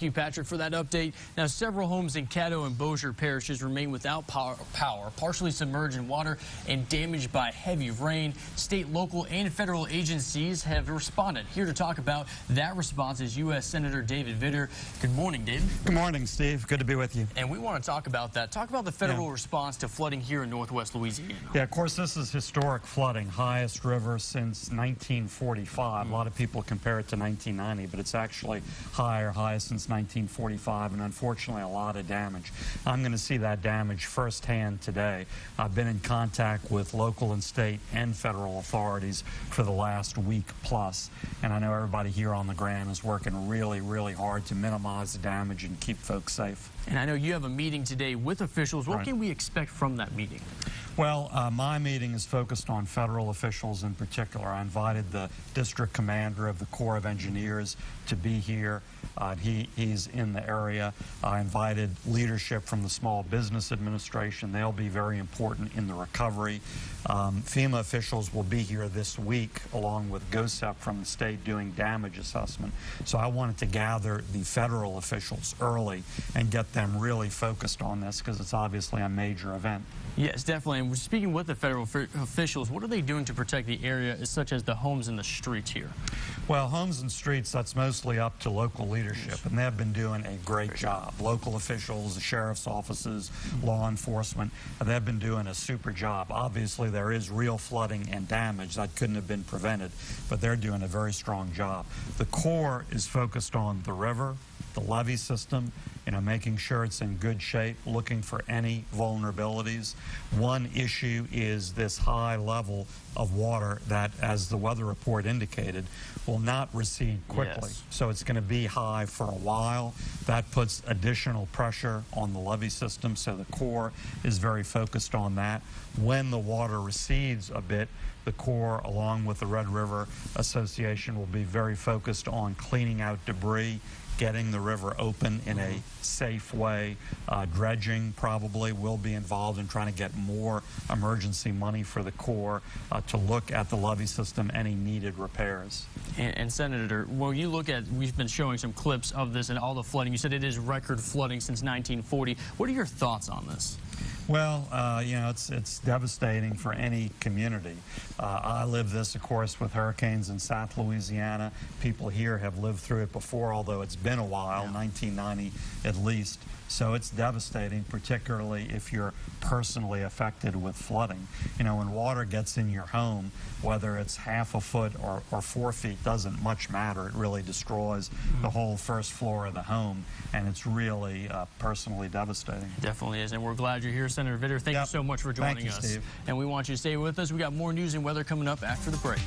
Thank you, Patrick, for that update. Now, several homes in Caddo and Bossier parishes remain without power, partially submerged in water and damaged by heavy rain. State, local, and federal agencies have responded. Here to talk about that response is U.S. Senator David Vitter. Good morning, David. Good morning, Steve. Good to be with you. And we want to talk about that. Talk about the federal response to flooding here in northwest Louisiana. Yeah, of course, this is historic flooding, highest river since 1945. A lot of people compare it to 1990, but it's actually highest since 1945, and unfortunately a lot of damage. I'm going to see that damage firsthand today. I've been in contact with local and state and federal authorities for the last week plus, and I know everybody here on the ground is working really, really hard to minimize the damage and keep folks safe. And I know you have a meeting today with officials. What can we expect from that meeting? Well, my meeting is focused on federal officials in particular. I invited the district commander of the Corps of Engineers to be here. He's in the area. I invited leadership from the Small Business Administration. They'll be very important in the recovery. FEMA officials will be here this week, along with GOSEP from the state, doing damage assessment. So I wanted to gather the federal officials early and get them really focused on this, because it's obviously a major event. Yes, definitely. And we're speaking with the federal officials. What are they doing to protect the area, such as the homes and the streets here? Well, homes and streets, that's mostly up to local leadership, and they've been doing a great job. Local officials, the sheriff's offices, law enforcement, they've been doing a super job. Obviously, there is real flooding and damage that couldn't have been prevented, but they're doing a very strong job. The Corps is focused on the river, the levee system, making sure it's in good shape, looking for any vulnerabilities. One issue is this high level of water that, as the weather report indicated, will not recede quickly. Yes. So it's going to be high for a while. That puts additional pressure on the levee system, so the Corps is very focused on that. When the water recedes a bit, the Corps, along with the Red River Association, will be very focused on cleaning out debris, getting the river open in a safe way. Dredging probably will be involved in trying to get more emergency money for the Corps to look at the levee system, any needed repairs. And Senator, when you look at, we've been showing some clips of this and all the flooding. You said it is record flooding since 1940. What are your thoughts on this? Well, it's devastating for any community. I lived this, of course, with hurricanes in South Louisiana. People here have lived through it before, although it's been a while, 1990 at least. So it's devastating, particularly if you're personally affected with flooding. When water gets in your home, whether it's half a foot or 4 feet, doesn't much matter. It really destroys the whole first floor of the home, and it's really personally devastating. It definitely is, and we're glad you're here, Senator Vitter. Thank you so much for joining us. Thank you, Steve. And we want you to stay with us. We got more news and weather coming up after the break.